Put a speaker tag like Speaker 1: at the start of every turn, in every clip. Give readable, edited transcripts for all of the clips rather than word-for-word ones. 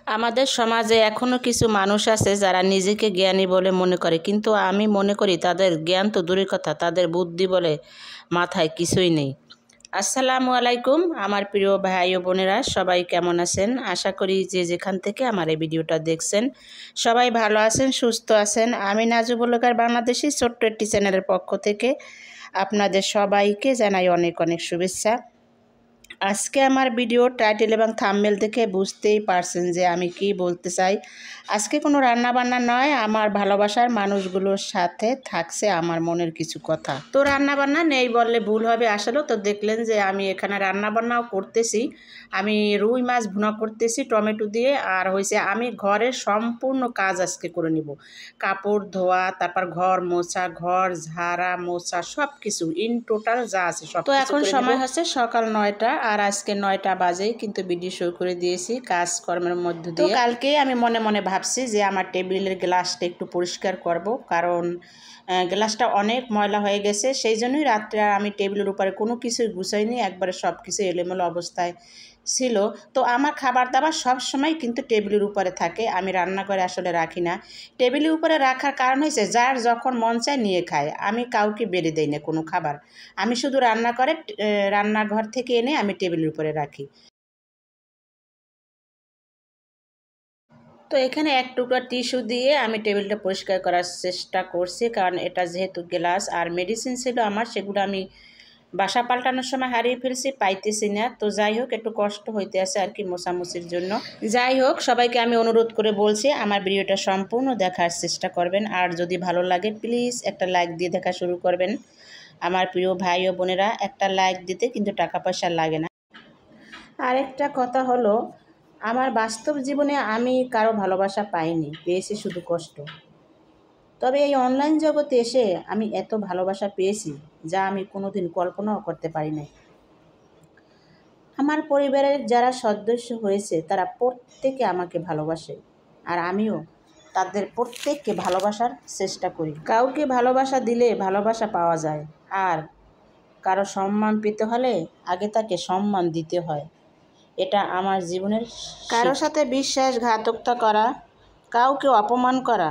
Speaker 1: আমাদের সমাজে এখনও কিছু মানুষ আছে যারা নিজেকে জ্ঞানী বলে মনে করে, কিন্তু আমি মনে করি তাদের জ্ঞান তো দূরের কথা, তাদের বুদ্ধি বলে মাথায় কিছুই নেই। আসসালামু আলাইকুম আমার প্রিয় ভাই ও বোনেরা, সবাই কেমন আছেন? আশা করি যে যেখান থেকে আমার এই ভিডিওটা দেখছেন সবাই ভালো আছেন, সুস্থ আছেন। আমি নাজু বলকার বাংলাদেশি ছোট্ট একটি চ্যানেলের পক্ষ থেকে আপনাদের সবাইকে জানাই অনেক অনেক শুভেচ্ছা। আজকে আমার ভিডিও টাইটেল এবং থাম্বনেল দেখে বুঝতেই পারছেন যে আমি কি বলতে চাই। আজকে কোনো রান্নাবান্না নয়, আমার ভালোবাসার মানুষগুলোর সাথে থাকছে আমার মনের কিছু কথা। তো রান্নাবান্না নেই বললে ভুল হবে। আসলে তো দেখলেন যে আমি এখানে রান্নাবান্নাও করতেছি। আমি রুই মাছ ভুনা করতেছি টমেটো দিয়ে, আর হয়েছে আমি ঘরের সম্পূর্ণ কাজ আজকে করে নিব। কাপড় ধোয়া, তারপর ঘর মোছা, ঘর ঝাড়া মোছা, সব কিছু ইন টোটাল যা আছে সব। তো এখন সময় হচ্ছে সকাল 9টা, আর আজকে 9টা বাজেই কিন্তু ভিডিও শুরু করে দিয়েছি কাজকর্মের মধ্য দিয়ে। তো কালকে আমি মনে মনে ভাবছি যে আমার টেবিলের গ্লাসটা একটু পরিষ্কার করব, কারণ গ্লাসটা অনেক ময়লা হয়ে গেছে। সেই জন্যই রাত্রে আমি টেবিলের উপরে কোনো কিছুই গুছাইনি, একবারে সব কিছু এলোমেলো অবস্থায় ছিল। তো আমার খাবার দাবার সব সময় কিন্তু টেবিলের উপরে থাকে, আমি রান্নাঘরে আসলে রাখি না। টেবিলের উপরে রাখার কারণ হয়েছে যার যখন মন চায় নিয়ে খায়, আমি কাউকে বেড়ে দেই না কোনো খাবার। আমি শুধু রান্নাঘর থেকে এনে আমি টেবিলের উপরে রাখি। তো এখানে এক টুকরা টিস্যু দিয়ে আমি টেবিলটা পরিষ্কার করার চেষ্টা করছি, কারণ এটা যেহেতু গ্লাস আর মেডিসিন ছিল আমার, সেগুলো আমি বাসা পাল্টানোর সময় হারিয়ে ফেলছি, পাইতেছি না। তো যাই হোক, একটু কষ্ট হইতে আছে আর কি মোছামুছির জন্য। যাই হোক, সবাইকে আমি অনুরোধ করে বলছি আমার ভিডিওটা সম্পূর্ণ দেখার চেষ্টা করবেন, আর যদি ভালো লাগে প্লিজ একটা লাইক দিয়ে দেখা শুরু করবেন। আমার প্রিয় ভাই ও বোনেরা, একটা লাইক দিতে কিন্তু টাকা পয়সা লাগে না। আরেকটা কথা হলো, আমার বাস্তব জীবনে আমি কারো ভালোবাসা পাইনি, পেয়েছি শুধু কষ্ট। তবে এই অনলাইন জগতে এসে আমি এত ভালোবাসা পেয়েছি যা আমি কোনোদিন কল্পনাও করতে পারি নাই। আমার পরিবারের যারা সদস্য হয়েছে তারা প্রত্যেকে আমাকে ভালোবাসে, আর আমিও তাদের প্রত্যেককে ভালোবাসার চেষ্টা করি। কাউকে ভালোবাসা দিলে ভালোবাসা পাওয়া যায়, আর কারো সম্মান পেতে হলে আগে তাকে সম্মান দিতে হয়। এটা আমার জীবনের। কারো সাথে বিশ্বাসঘাতকতা করা, কাউকে অপমান করা,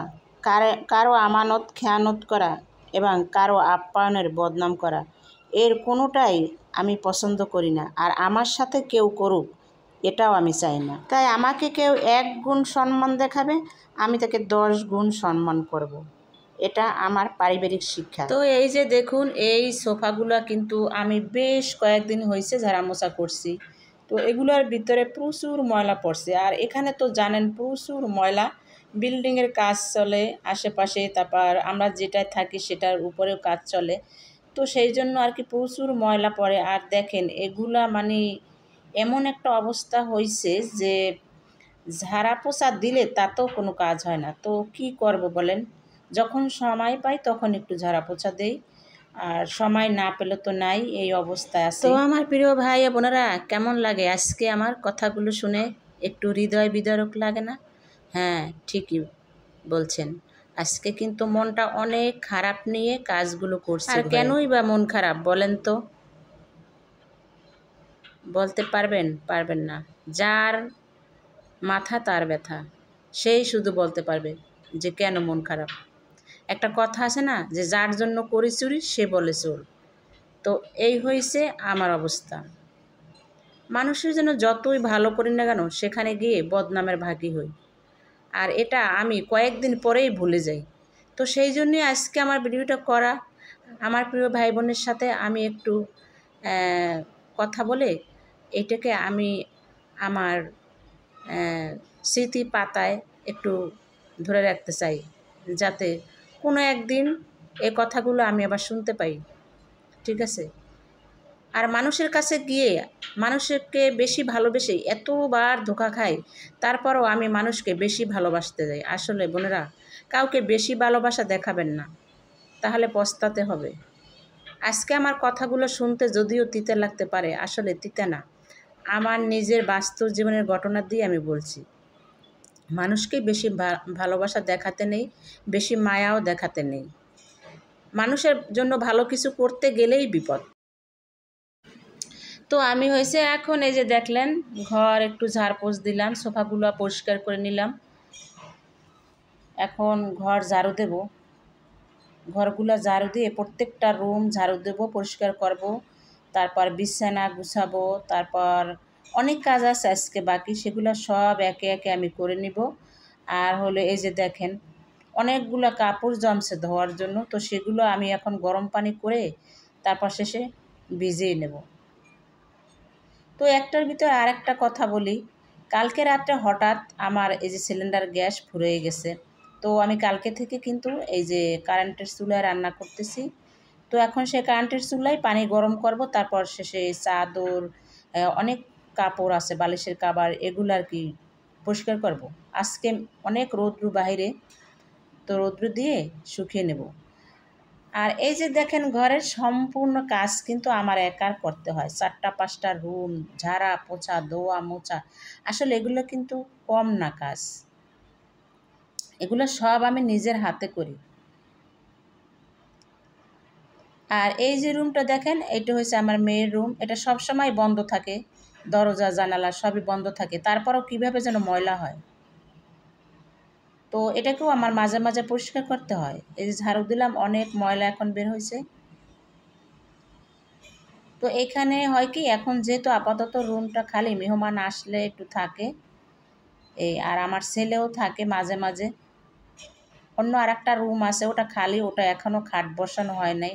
Speaker 1: কারো আমানত খেয়ানত করা এবং কারো আপ্যায়নের বদনাম করা, এর কোনোটাই আমি পছন্দ করি না। আর আমার সাথে কেউ করুক এটাও আমি চাই না। তাই আমাকে কেউ 1 গুণ সম্মান দেখাবে, আমি তাকে 10 গুণ সম্মান করব। এটা আমার পারিবারিক শিক্ষা। তো এই যে দেখুন, এই সোফাগুলো কিন্তু আমি বেশ কয়েকদিন হয়েছে ঝাড়া মোছা করছি। তো এগুলোর ভিতরে প্রচুর ময়লা পড়ছে, আর এখানে তো জানেন প্রচুর ময়লা। বিল্ডিংয়ের কাজ চলে আশেপাশে, তারপর আমরা যেটায় থাকি সেটার উপরেও কাজ চলে। তো সেই জন্য আর কি প্রচুর ময়লা পড়ে। আর দেখেন এগুলা মানে এমন একটা অবস্থা হয়েছে যে ঝাড়া পোছা দিলে তাতেও কোনো কাজ হয় না। তো কি করব বলেন, যখন সময় পাই তখন একটু ঝাড়া পোছা দেই, আর সময় না পেলে তো নাই, এই অবস্থায় আছে। তো আমার প্রিয় ভাই বোনেরা, কেমন লাগে আজকে আমার কথাগুলো শুনে? একটু হৃদয় বিদারক লাগে না? হ্যাঁ, ঠিকই বলছেন। আজকে কিন্তু মনটা অনেক খারাপ নিয়ে কাজগুলো করছি। আর কেনই বা মন খারাপ বলেন তো? বলতে পারবেন? পারবেন না। যার মাথা তার ব্যথা, সেই শুধু বলতে পারবে যে কেন মন খারাপ। একটা কথা আছে না, যে যার জন্য করি চুরি সে বলে চোর। তো এই হয়েছে আমার অবস্থা। মানুষের জন্য যতই ভালো করি না কেন, সেখানে গিয়ে বদনামের ভাগী হই, আর এটা আমি কয়েকদিন পরেই ভুলে যাই। তো সেই জন্যই আজকে আমার ভিডিওটা করা। আমার প্রিয় ভাই বোনের সাথে আমি একটু কথা বলে এটাকে আমি আমার স্মৃতি পাতায় একটু ধরে রাখতে চাই, যাতে কোনো একদিন এই কথাগুলো আমি আবার শুনতে পাই। ঠিক আছে? আর মানুষের কাছে গিয়ে মানুষকে বেশি ভালোবেসে এতবার ধোঁকা খাই, তারপরও আমি মানুষকে বেশি ভালোবাসতে যাই। আসলে বোনেরা, কাউকে বেশি ভালোবাসা দেখাবেন না, তাহলে পস্তাতে হবে। আজকে আমার কথাগুলো শুনতে যদিও তিতে লাগতে পারে, আসলে তিতে না, আমার নিজের বাস্তব জীবনের ঘটনা দিয়ে আমি বলছি। মানুষকে বেশি ভালোবাসা দেখাতে নেই, বেশি মায়াও দেখাতে নেই। মানুষের জন্য ভালো কিছু করতে গেলেই বিপদ। তো তো আমি হয়েছে এখন এই যে দেখলেন ঘর একটু ঝাড়পোছ দিলাম, সোফাগুলো পরিষ্কার করে নিলাম। এখন ঘর ঝাড়ু দেব, ঘরগুলো ঝাড়ু দিয়ে প্রত্যেকটা রুম ঝাড়ু দেব, পরিষ্কার করব, তারপর বিছানা গুছাবো, তারপর অনেক কাজ আছে আজকে বাকি, সেগুলো সব একে একে আমি করে নিব। আর হলো এই যে দেখেন অনেকগুলো কাপড় জমছে ধোয়ার জন্য, তো সেগুলো আমি এখন গরম পানি করে তারপর শেষে ভিজিয়ে নেব। তো একটার ভিতরে আর একটা কথা বলি, কালকে রাত্রে হঠাৎ আমার এই যে সিলিন্ডার গ্যাস ফুরিয়ে গেছে। তো আমি কালকে থেকে কিন্তু এই যে কারেন্টের চুলায় রান্না করতেছি। তো এখন সে কারেন্টের চুলায় পানি গরম করব, তারপর শেষে চাদর, অনেক কাপড় আছে, বালিশের কাবার, এগুলো আর কি পরিষ্কার করব। আজকে অনেক রৌদ্র বাহিরে, তো রৌদ্র দিয়ে শুকিয়ে নেব। আর এই যে দেখেন ঘরের সম্পূর্ণ কাজ কিন্তু আমার একার করতে হয়, 4টা-5টা রুম ঝাড়া পোছা ধোয়া মোছা, আসলে এগুলো কিন্তু কম না কাজ, এগুলো সব আমি নিজের হাতে করি। আর এই যে রুমটা দেখেন, এটা হচ্ছে আমার মেয়ের রুম, এটা সব সময় বন্ধ থাকে, দরজা জানালা সবই বন্ধ থাকে, তারপরেও কিভাবে যেন ময়লা হয়। তো এটাকেও আমার মাঝে মাঝে পরিষ্কার করতে হয়। এই যে ঝাড়ু দিলাম, অনেক ময়লা এখন বের হয়েছে। তো এখানে হয় কি, এখন যেহেতু আপাতত রুমটা খালি, মেহমান আসলে একটু থাকে এই, আর আমার ছেলেও থাকে মাঝে মাঝে। অন্য আর একটা রুম আছে, ওটা খালি, ওটা এখনও খাট বসানো হয় নাই,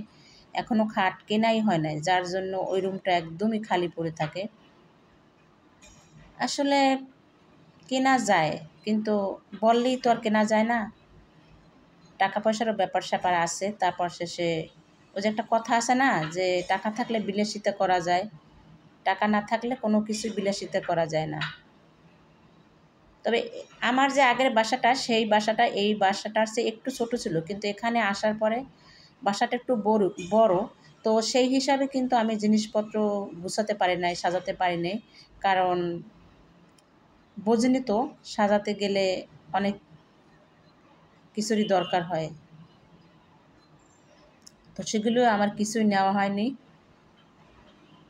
Speaker 1: এখনও খাট কেনাই হয় নাই, যার জন্য ওই রুমটা একদমই খালি পড়ে থাকে। আসলে কেনা যায়, কিন্তু বললেই তো আর কেনা যায় না, টাকা পয়সারও ব্যাপার স্যাপার আছে। তারপর শেষে ওই যে একটা কথা আছে না, যে টাকা থাকলে বিলাসিতা করা যায়, টাকা না থাকলে কোনো কিছু বিলাসিতা করা যায় না। তবে আমার যে আগের বাসাটা, সেই বাসাটা এই বাসাটার চেয়ে একটু ছোট ছিল, কিন্তু এখানে আসার পরে বাসাটা একটু বড়। তো সেই হিসাবে কিন্তু আমি জিনিসপত্র গুছাতে পারি নাই, সাজাতে পারি নাই, কারণ বোঝেনি তো সাজাতে গেলে অনেক কিছুরই দরকার হয়। তো সেগুলো আমার কিছুই নেওয়া হয়নি।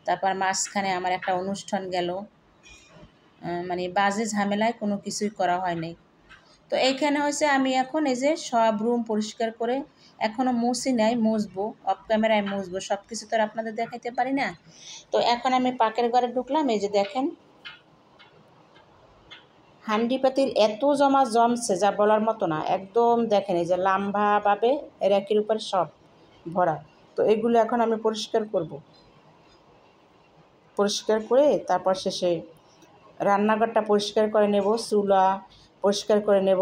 Speaker 1: তারপর মাঝখানে আমার একটা অনুষ্ঠান গেল, মানে বাজে ঝামেলায় কোনো কিছুই করা হয়নি। তো এইখানে হয়েছে আমি এখন এই যে সব রুম পরিষ্কার করে, এখনও মুছি নাই, মুছবো, অফ ক্যামেরায় মুছবো, সব কিছু তো আর আপনাদের দেখাইতে পারি না। তো এখন আমি পাকের ঘরে ঢুকলাম, এই যে দেখেন হান্ডি পাতিল এত জমছে যা বলার মতো না, একদম দেখেন এই যে লাম্বাভাবে র্যাকের উপরে সব ভরা। তো এগুলো এখন আমি পরিষ্কার করব, পরিষ্কার করে তারপর শেষে রান্নাঘরটা পরিষ্কার করে নেব, চুলা পরিষ্কার করে নেব,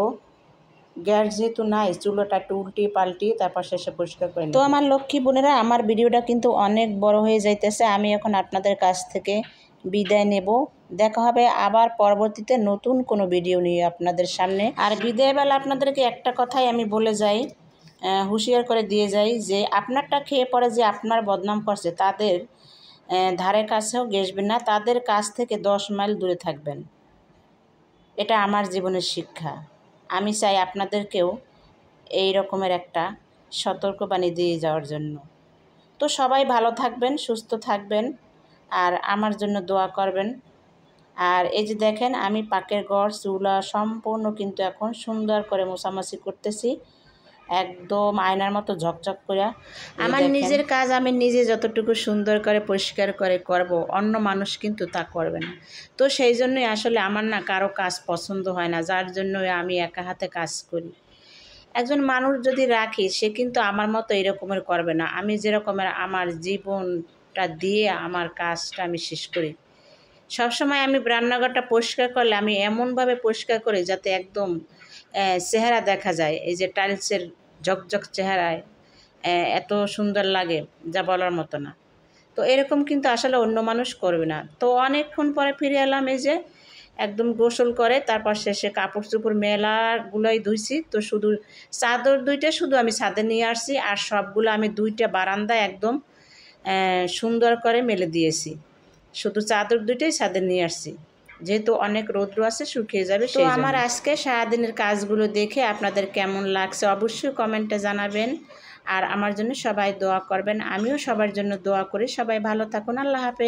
Speaker 1: গ্যাস যেহেতু নাই চুলোটা একটু উল্টিয়ে পাল্টিয়ে তারপর শেষে পরিষ্কার করে নেব। তো আমার লক্ষ্মী বোনেরা, আমার ভিডিওটা কিন্তু অনেক বড় হয়ে যাইতেছে, আমি এখন আপনাদের কাছ থেকে বিদায় নেব। দেখা হবে আবার পরবর্তীতে নতুন কোনো ভিডিও নিয়ে আপনাদের সামনে। আর বিদায়বেলা আপনাদেরকে একটা কথাই আমি বলে যাই, হুঁশিয়ার করে দিয়ে যাই, যে আপনারটা খেয়ে পরে যে আপনার বদনাম করছে তাদের ধারে কাছেও ঘেঁষবেন না, তাদের কাছ থেকে 10 মাইল দূরে থাকবেন। এটা আমার জীবনের শিক্ষা। আমি চাই আপনাদেরকেও এই রকমের একটা সতর্কবাণী দিয়ে যাওয়ার জন্য। তো সবাই ভালো থাকবেন, সুস্থ থাকবেন, আর আমার জন্য দোয়া করবেন। আর এই যে দেখেন আমি পাকের ঘর চুলা সম্পূর্ণ কিন্তু এখন সুন্দর করে মোছামাছি করতেছি, একদম আয়নার মতো ঝকঝক করে। আমার নিজের কাজ আমি নিজে যতটুকু সুন্দর করে পরিষ্কার করে করব, অন্য মানুষ কিন্তু তা করবে না। তো সেই জন্যই আসলে আমার না কারো কাজ পছন্দ হয় না, যার জন্য আমি একা হাতে কাজ করি। একজন মানুষ যদি রাখি, সে কিন্তু আমার মতো এরকমের করবে না, আমি যেরকমের আমার জীবনটা দিয়ে আমার কাজটা আমি শেষ করি। সবসময় আমি রান্নাঘরটা পরিষ্কার করলে আমি এমনভাবে পরিষ্কার করি যাতে একদম চেহারা দেখা যায়, এই যে টাইলসের ঝকঝক চেহারায় এত সুন্দর লাগে যা বলার মতো না। তো এরকম কিন্তু আসলে অন্য মানুষ করবে না। তো অনেকক্ষণ পরে ফিরে এলাম, এই যে একদম গোসল করে তারপর শেষে কাপড় চোপড় মেলাগুলোই ধুইছি। তো শুধু চাদর 2টা শুধু আমি ছাদে নিয়ে আসছি, আর সবগুলো আমি 2টা বারান্দায় একদম সুন্দর করে মেলে দিয়েছি। শুধু চাদর 2টাই ছাদে নিয়ে আসছি, যেহেতু অনেক রৌদ্র আছে, শুকিয়ে যাবে। তো আমার আজকে সারাদিনের কাজগুলো দেখে আপনাদের কেমন লাগছে অবশ্যই কমেন্টে জানাবেন, আর আমার জন্য সবাই দোয়া করবেন, আমিও সবার জন্য দোয়া করি। সবাই ভালো থাকুন, আল্লাহ হাফেজ।